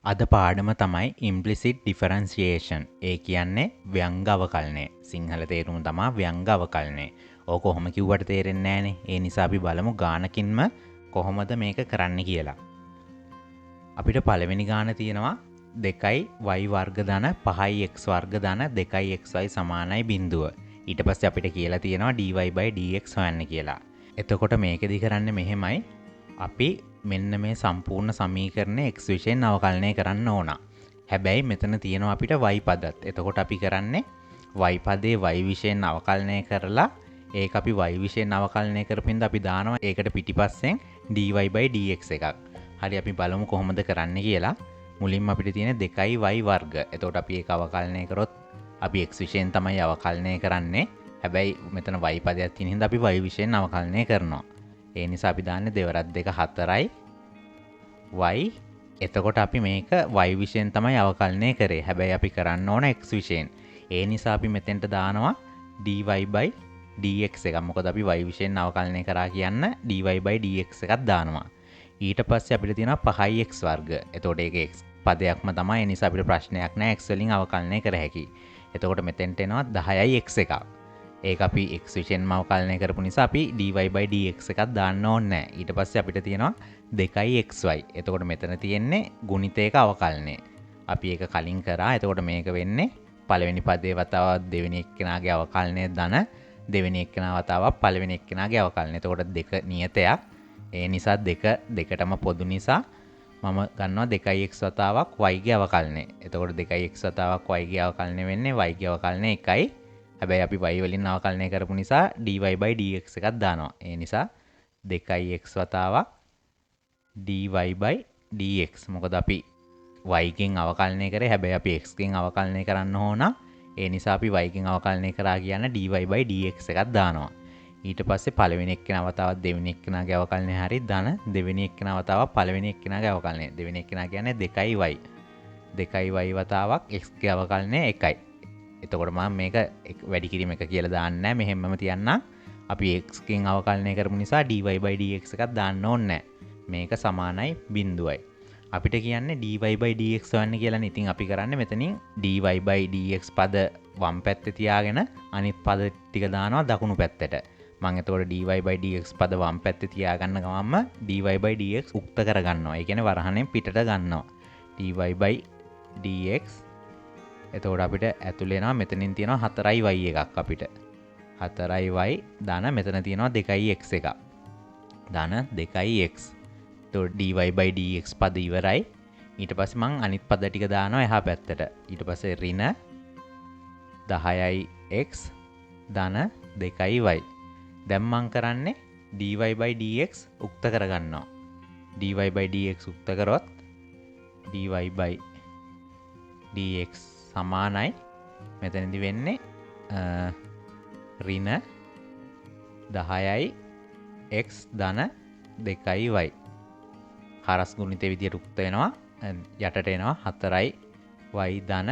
අද පාඩම තමයි ඉම්ප්ලිසිට් ඩිෆරන්සියේෂන්. ඒ කියන්නේ ව්‍යංග අවකලනය. සිංහල තේරුම තමා ව්‍යංග අවකලනය. ඕක කොහොම කිව්වට තේරෙන්නේ නැහනේ. ඒ නිසා අපි බලමු ගානකින්ම කොහොමද මේක කරන්න කියලා. අපිට පළවෙනි ගාන තියෙනවා 2y වර්ග ධන 5y x වර්ග ධන 2y xy සමානයි බිඳුව. ඊට පස්සේ අපිට කියලා තියෙනවා dy/dx හොයන්න කියලා. එතකොට මේකෙදි කරන්නේ මෙහෙමයි. අපි මෙන්න මේ සම්පූර්ණ සමීකරණය x විශයෙන් අවකලනය කරන්න ඕන. හැබැයි මෙතන තියෙනවා අපිට y පදත්. එතකොට අපි කරන්නේ y පදේ y විශයෙන් අවකලනය කරලා ඒක අපි y විශයෙන් අවකලනය කරපින්ද අපි දානවා ඒකට පිටිපස්සෙන් dy/dx එකක්. හරි අපි බලමු කොහොමද කරන්න කියලා. මුලින්ම අපිට තියෙන 2y වර්ග. එතකොට අපි ඒක අවකලනය කරොත් අපි x විශයෙන් තමයි අවකලනය කරන්නේ. හැබැයි මෙතන y පදයක් තියෙන හින්දා අපි y විශයෙන් අවකලනය කරනවා. ඒ නිසා අපි දාන්නේ 2 2 4යි y. එතකොට අපි මේක y විශයෙන් තමයි අවකලනය කරේ. හැබැයි අපි කරන්න ඕන x විශයෙන්. ඒ නිසා අපි මෙතෙන්ට දානවා dy/dx එක. මොකද අපි y විශයෙන් අවකලනය කරා කියන්න dy/dx එකක් දානවා. ඊට පස්සේ අපිට තියෙනවා 5x වර්ග. එතකොට ඒක x පදයක්ම තමයි. ඒ නිසා අපිට ප්‍රශ්නයක් නැහැ. x වලින් අවකලනය කර හැකියි. එතකොට මෙතෙන්ට එනවා 10යි x එකක්. ඒක අපි x විශයෙන්ම අවකලනය කරපු නිසා අපි dy/dx එකක් දාන්න ඕනේ නැහැ. ඊට පස්සේ අපිට තියෙනවා 2xy. එතකොට මෙතන තියෙන්නේ ගුණිතයක අවකලනය. අපි ඒක කලින් කරා. එතකොට මේක වෙන්නේ පළවෙනි පදේ වතාවක් දෙවෙනි එක්කෙනාගේ අවකලනය ධන දෙවෙනි එක්කෙනා වතාවක් පළවෙනි එක්කෙනාගේ අවකලනය. එතකොට දෙක නියතයක්. ඒ නිසා දෙකටම පොදු නිසා මම ගන්නවා 2x වතාවක් y ගේ අවකලනය. එතකොට 2x වතාවක් y ගේ අවකලනය වෙන්නේ y ගේ අවකලනය 1යි. හැබැයි අපි y වලින් අවකලනය කරපු නිසා dy/dx එකක් දානවා. ඒ නිසා 2x වතාවක් dy/dx. මොකද අපි y ගෙන් අවකලනය කරේ. හැබැයි අපි x ගෙන් අවකලනය කරන්න ඕන. ඒ නිසා අපි y ගෙන් අවකලනය කරා කියන dy/dx එකක් දානවා. ඊට පස්සේ පළවෙනි එක්කෙනා වතාවක් දෙවෙනි එක්කෙනාගේ අවකලනය හරි ධන දෙවෙනි එක්කෙනා වතාවක් පළවෙනි එක්කෙනාගේ අවකලනය. දෙවෙනි එක්කෙනා කියන්නේ 2y. 2y වතාවක් x ගේ අවකලනය 1යි. එතකොට මම මේක වැඩි කිරීම එක කියලා දාන්නේ නැහැ. මෙහෙමම තියන්නම්. අපි x ගෙන් අවකලනය කරපු නිසා dy/dx එකක් දාන්න ඕනේ නැහැ. මේක සමානයි බිඳුවයි. අපිට කියන්නේ dy/dx හොයන්න කියලානේ. ඉතින් අපි කරන්නේ මෙතනින් dy/dx පද වම් පැත්තේ තියාගෙන අනිත් පද ටික දානවා දකුණු පැත්තට. මම එතකොට dy/dx පද වම් පැත්තේ තියාගන්න ගමන්ම dy/dx උක්ත කරගන්නවා. ඒ කියන්නේ වරහණෙන් පිටට ගන්නවා. dy/dx. එතකොට අපිට ඇතුළේ එනවා මෙතනින් තියෙනවා 4y එකක් අපිට. 4y ධන මෙතන තියෙනවා 2x එකක්. ධන 2x. එතකොට dy/dx පද ඉවරයි. ඊට පස්සේ මං අනිත් පද ටික දානවා එහා පැත්තට. ඊට පස්සේ ඍණ 10x ධන 2y. දැන් මං කරන්නේ dy/dx උක්ත කරගන්නවා. dy/dx උක්ත කරොත් dy/dx සමානයි මෙතනදි වෙන්නේ ඍණ 10යි x ධන 2y. හරස් ගුණිතය විදියට උක්ත වෙනවා. යටට එනවා 4යි y ධන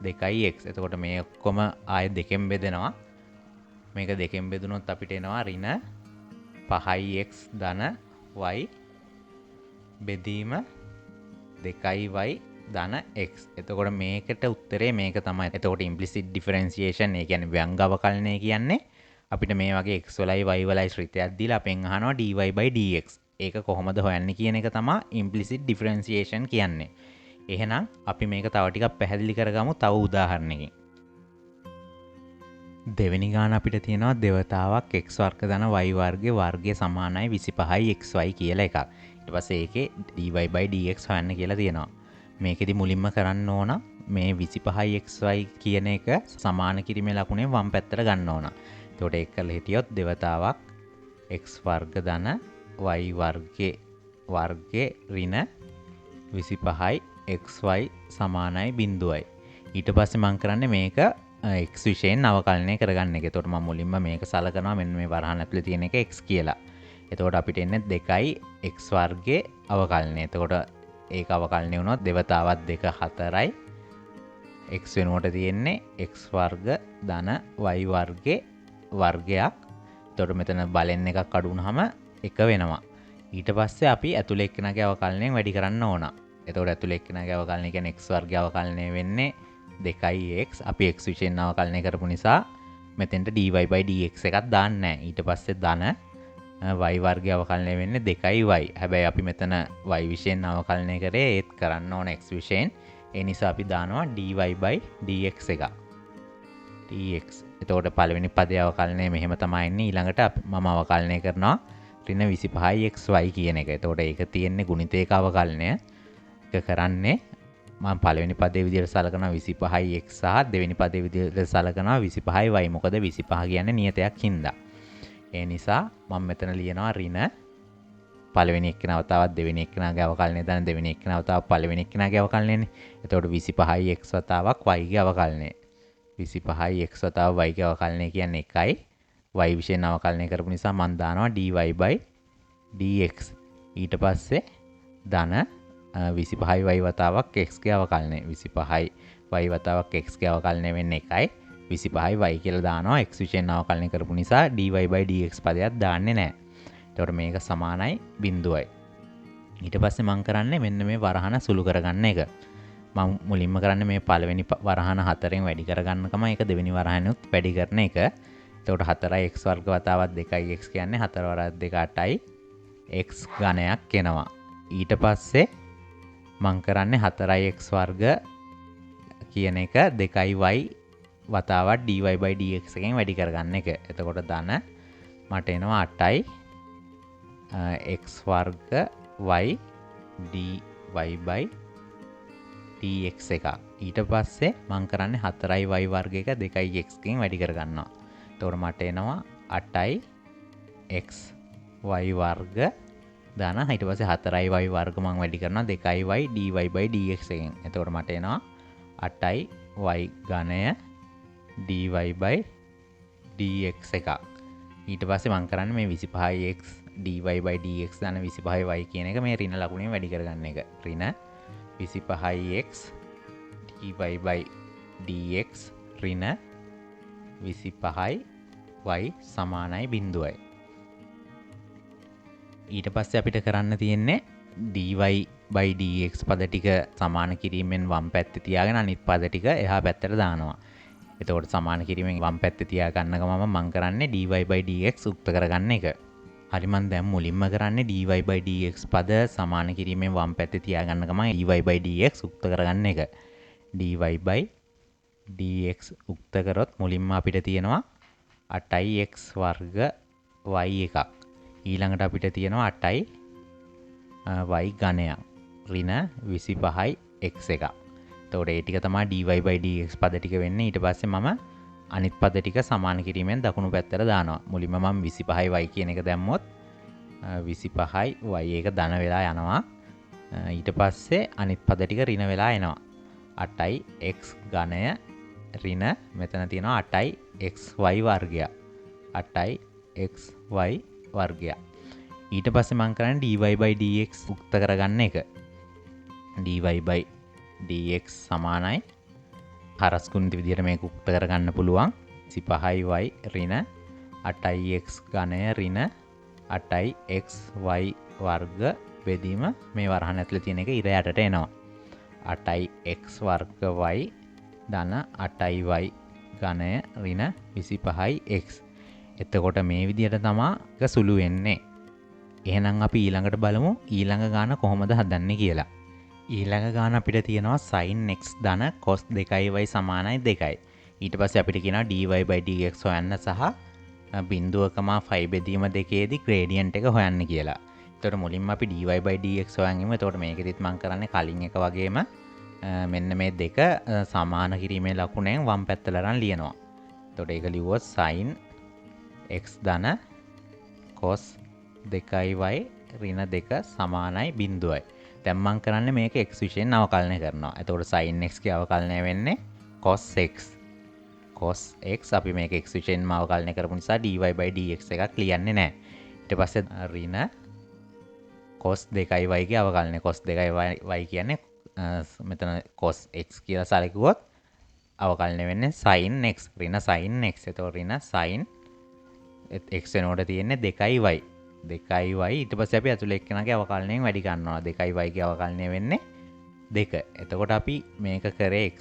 2x. එතකොට මේ ඔක්කොම ආයෙ දෙකෙන් බෙදෙනවා. මේක දෙකෙන් බෙදුනොත් අපිට එනවා ඍණ 5x ධන y බෙදීම 2y ධන x. එතකොට මේකට උත්තරේ මේක තමයි. එතකොට ඉම්ප්ලිසිට් ඩිෆරන්සියේෂන් ඒ කියන්නේ ව්‍යංග අවකලනය කියන්නේ අපිට මේ වගේ x වලයි y වලයි ශ්‍රිතයක් දීලා අපෙන් අහනවා dy/dx. ඒක කොහොමද හොයන්නේ කියන එක තමයි ඉම්ප්ලිසිට් ඩිෆරන්සියේෂන් කියන්නේ. එහෙනම් අපි මේක තව ටිකක් පැහැදිලි කරගමු තව උදාහරණයකින්. දෙවෙනි ගාන අපිට තියෙනවා දෙවතාවක් x වර්ග ධන y වර්ගය සමානයි 25යි xy කියලා එකක්. ඊට පස්සේ ඒකේ dy/dx හොයන්න කියලා තියෙනවා. මේකෙදි මුලින්ම කරන්න ඕන මේ 25යි xy කියන එක සමාන කිරීමේ ලකුණෙන් වම් පැත්තට ගන්න ඕන. එතකොට ඒක කළා හිටියොත් දෙවතාවක් x වර්ග ධන y වර්ගයේ ඍණ 25යි xy සමානයි බිඳුවයි. ඊට පස්සේ මම කරන්නේ මේක x විශයෙන් අවකලනය කරගන්න එක. එතකොට මම මුලින්ම මේක සලකනවා මෙන්න මේ වරහන් ඇතුලේ තියෙන එක x කියලා. එතකොට අපිට එන්නේ 2යි x වර්ගයේ අවකලනය. එතකොට ඒක අවකලනය වුණොත් දෙවතාවක් 2 4යි x වෙනුවට තියෙන්නේ x වර්ග ධන y වර්ගයේ වර්ගයක්. එතකොට මෙතන බලෙන් එකක් අඩු වුණාම 1 වෙනවා. ඊට පස්සේ අපි ඇතුලේ එක්කෙනාගේ අවකලනයෙන් වැඩි කරන්න ඕන. එතකොට ඇතුළේ එක්කෙනාගේ අවකලනය කියන්නේ x වර්ගය අවකලනය වෙන්නේ 2x. අපි x විශයෙන් අවකලනය කරපු නිසා මෙතෙන්ට dy/dx එකක් දාන්නේ නැහැ. ඊට පස්සේ ධන y වර්ගය අවකලනය වෙන්නේ 2y. හැබැයි අපි මෙතන y විශයෙන් අවකලනය කරේ ඒත් කරන්න ඕන x විශයෙන්. ඒ නිසා අපි දානවා dy/dx එක. dx. එතකොට පළවෙනි පදේ අවකලනය මෙහෙම තමයි එන්නේ. ඊළඟට මම අවකලනය කරනවා ඍණ 25xy කියන එක. එතකොට ඒක තියෙන්නේ ගුණිතයක අවකලනය. ඒක කරන්නේ මම පළවෙනි පදේ විදිහට සලකනවා 25x සහ දෙවෙනි පදේ විදිහට සලකනවා 25y. මොකද 25 කියන්නේ නියතයක් හින්දා. ඒ නිසා මම මෙතන ලියනවා ඍණ පළවෙනි එක්කෙනාව තවත් දෙවෙනි එක්කෙනාගේ අවකලනය දාන දෙවෙනි එක්කෙනාව තව පළවෙනි එක්කෙනාගේ අවකලනයනේ. එතකොට 25x වතාවක් y ගේ අවකලනය. 25x වතාව y ගේ අවකලනය කියන්නේ 1යි. y විශයෙන් අවකලනය කරපු නිසා මම දානවා dy/dx. ඊට පස්සේ ධන 25y වතාවක් x ගේ අවකලනය. 25y වතාවක් x ගේ අවකලනය වෙන්නේ 1යි. 25y කියලා දානවා x විශයෙන් අවකලනය කරපු නිසා dy/dx පදයක් දාන්නේ නැහැ. එතකොට මේක සමානයි 0යි. ඊට පස්සේ මම කරන්නේ මෙන්න මේ වරහන සුළු කරගන්න එක. මම මුලින්ම කරන්නේ මේ පළවෙනි වරහන 4ෙන් වැඩි කරගන්නකම ඒක දෙවෙනි වරහනෙත් වැඩි කරන එක. එතකොට 4x වර්ග වතාවක් 2x කියන්නේ 4 වරක් 2 8යි x ඝනයක් එනවා. ඊට පස්සේ මම කරන්නේ 4x වර්ග කියන එක 2y වතාවක් dy/dx එකෙන් වැඩි කරගන්න එක. එතකොට ධන මට එනවා 8යි x වර්ග y dy/dx එක. ඊට පස්සේ මම කරන්නේ 4y වර්ග එක 2x එකෙන් වැඩි කරගන්නවා. එතකොට මට එනවා 8යි x y වර්ග ධන ඊට පස්සේ 4y වර්ග මම වැඩි කරනවා 2y dy/dx එකෙන්. එතකොට මට එනවා 8යි y ඝනය dy/dx එක. ඊට පස්සේ මම කරන්නේ මේ 25x dy/dx දාන 25y කියන එක මේ ඍණ ලකුණෙන් වැඩි කරගන්න එක. ඍණ 25x dy/dx ඍණ 25y සමානයි 0යි. ඊට පස්සේ අපිට කරන්න තියෙන්නේ dy/dx පද ටික සමාන කිරීමෙන් වම් පැත්තේ තියාගෙන අනිත් පද ටික එහා පැත්තට දානවා. එතකොට සමාන කිරීමෙන් වම් පැත්තේ තියා ගන්න ගමන් මම කරන්නේ dy/dx උක්ත කරගන්න එක. හරි මම දැන් මුලින්ම කරන්නේ dy/dx පද සමාන කිරීමෙන් වම් පැත්තේ තියා ගන්න ගමන් dy/dx උක්ත කරගන්න එක. dy/dx උක්ත කරොත් මුලින්ම අපිට තියෙනවා 8යි x වර්ග y එකක්. ඊළඟට අපිට තියෙනවා 8යි y ඝනයක් ඍණ 25යි x එකක්. එතකොට ඒ ටික තමයි dy/dx පද ටික වෙන්නේ. ඊට පස්සේ මම අනිත් පද ටික සමාන කිරීමෙන් දකුණු පැත්තට දානවා. මුලින්ම මම 25y කියන එක දැම්මොත් 25y එක ධන වෙලා යනවා. ඊට පස්සේ අනිත් පද ටික ඍණ වෙලා එනවා. 8යි x ඝනය ඍණ මෙතන තියෙනවා 8යි xy වර්ගය. 8යි xy වර්ගය. ඊට පස්සේ මම කරන්නේ dy/dx උක්ත කරගන්න එක. dy/dx සමානයි හරස් ගුණිත විදිහට මේක උක්ත කරගන්න පුළුවන් 25y ඍණ 8x ඝනය ඍණ 8xy වර්ග බෙදීම මේ වරහන් ඇතුලේ තියෙන එක ඉර යටට එනවා. 8x වර්ග y ධන 8y ඝනය ඍණ 25x. එතකොට මේ විදිහට තමයි සුළු වෙන්නේ. එහෙනම් අපි ඊළඟට බලමු ඊළඟ ගාන කොහොමද හදන්නේ කියලා. ඊළඟ ගාන අපිට තියෙනවා sin x ධන cos 2y සමානයි 2යි. ඊට පස්සේ අපිට කියනවා dy/dx හොයන්න සහ බිඳුවකම ෆයි බෙදීම දෙකේදී ග්‍රේඩියන්ට් එක හොයන්න කියලා. එතකොට මුලින්ම අපි dy/dx හොයන්ගෙමු. එතකොට මේකෙදිත් මම කරන්නේ කලින් එක වගේම මෙන්න මේ දෙක සමාන කිරීමේ ලකුණෙන් වම් පැත්තට අරන් ලියනවා. එතකොට ඒක ලිව්වොත් sin x ධන cos 2y ඍණ 2 සමානයි 0යි. දැන් මම කරන්නේ මේක x විශයෙන් අවකලනය කරනවා. එතකොට sin x ගේ අවකලනය වෙන්නේ cos x. cos x අපි මේක x විශයෙන්ම අවකලනය කරපු නිසා dy/dx එකක් ලියන්නේ නැහැ. ඊට පස්සේ ඍණ cos 2y ගේ අවකලනය. cos 2y කියන්නේ මෙතන cos x කියලා සැලකුවොත් අවකලනය වෙන්නේ sin x. ඍණ sin x. එතකොට ඍණ sin x වෙනකොට තියෙන්නේ 2y. ඊට පස්සේ අපි ඇතුළේ එක්කෙනාගේ අවකලනයෙන් වැඩි කරනවා. 2y ගේ අවකලනය වෙන්නේ 2. එතකොට අපි මේක කරේ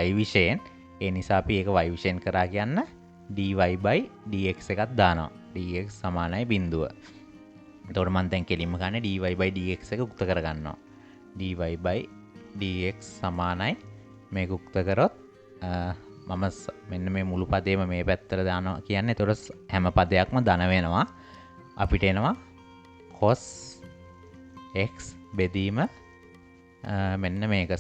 y විෂයෙන්. ඒ නිසා අපි ඒක y විෂයෙන් කරා කියන්න dy by dx එකක් දානවා. dx සමානයි බිඳුව. එතකොට මම දැන් කෙලින්ම ගන්න dy by dx එක උක්ත කරගන්නවා. dy by dx සමානයි මේක උක්ත කරොත් මම මෙන්න මේ මුළු පදේම මේ පැත්තට දානවා කියන්නේ. එතකොට හැම පදයක්ම ධන වෙනවා. අපිට එනවා cos x බෙදීම මෙන්න මේක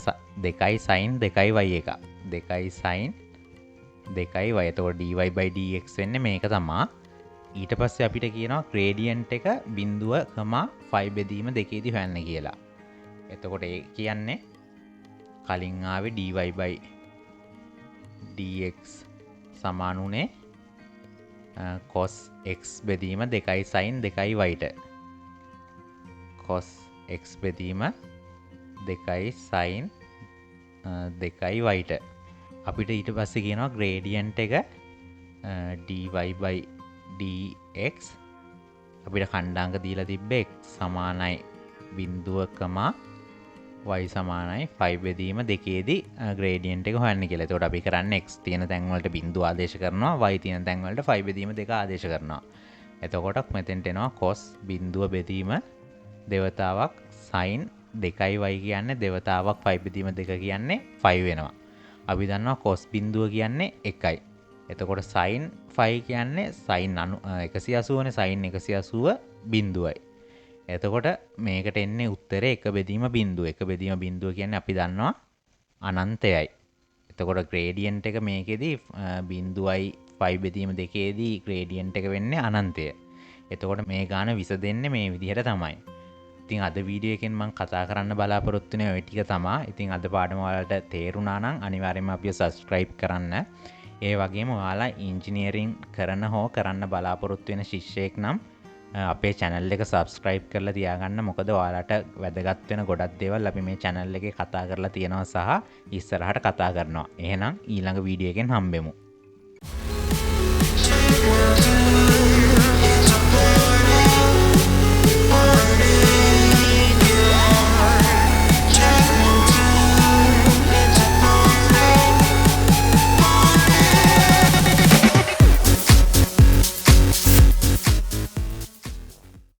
2 sin 2y එක 2 sin 2y. එතකොට dy by dx වෙන්නේ මේක තමයි. ඊට පස්සේ අපිට කියනවා gradient එක 0.5 බෙදීම දෙකේදී හොයන්න කියලා. එතකොට ඒ කියන්නේ කලින් ආවේ dy by dx සමාන උනේ cos x බෙදීම 2 sin 2y ට. cos x බෙදීම 2 sin 2y ට. අපිට ඊට පස්සේ කියනවා gradient එක dy by dx අපිට කණ්ඩාංක දීලා තිබ්බේ x සමානයි 0, y සමානයි 5 බෙදීම දෙකේදී gradient එක හොයන්න කියලා. එතකොට අපි කරන්නේ x තියෙන තැන් වලට බිංදුව ආදේශ කරනවා, y තියෙන තැන් වලට 5 බෙදීම දෙක ආදේශ කරනවා. එතකොට මෙතෙන්ට එනවා cos බිංදුව බෙදීම දෙවතාවක් sin 2y කියන්නේ දෙවතාවක් 5 බෙදීම දෙක කියන්නේ 5 වෙනවා. අපි දන්නවා cos බිංදුව කියන්නේ 1යි. එතකොට sin 5 කියන්නේ sin 180 නේ, sin 180 බිංදුවයි. එතකොට මේකට එන්නේ උත්තරේ 1 බෙදීම බිංදුව. 1 බෙදීම බිංදුව කියන්නේ අපි දන්නවා අනන්තයයි. එතකොට gradient එක මේකෙදී බිංදුවයි 5 බෙදීම දෙකේදී gradient එක වෙන්නේ අනන්තය. එතකොට මේ ගාන විසඳෙන්නේ මේ විදිහට තමයි. ඉතින් අද වීඩියෝ එකෙන් මම කතා කරන්න බලාපොරොත්තු වෙන්නේ ওই ටික තමයි. ඉතින් අද පාඩම වලට තේරුණා නම් අනිවාර්යයෙන්ම අපිව subscribe කරන්න. ඒ වගේම ඔයාලා ඉංජිනියරින් කරන හෝ කරන්න බලාපොරොත්තු වෙන ශිෂ්‍යයෙක් නම් අපේ channel එක subscribe කරලා තියාගන්න. මොකද ඔයාලට වැදගත් වෙන ගොඩක් දේවල් අපි මේ channel එකේ කතා කරලා තියෙනවා සහ ඉස්සරහට කතා කරනවා. එහෙනම් ඊළඟ වීඩියෝ එකෙන් හම්බෙමු.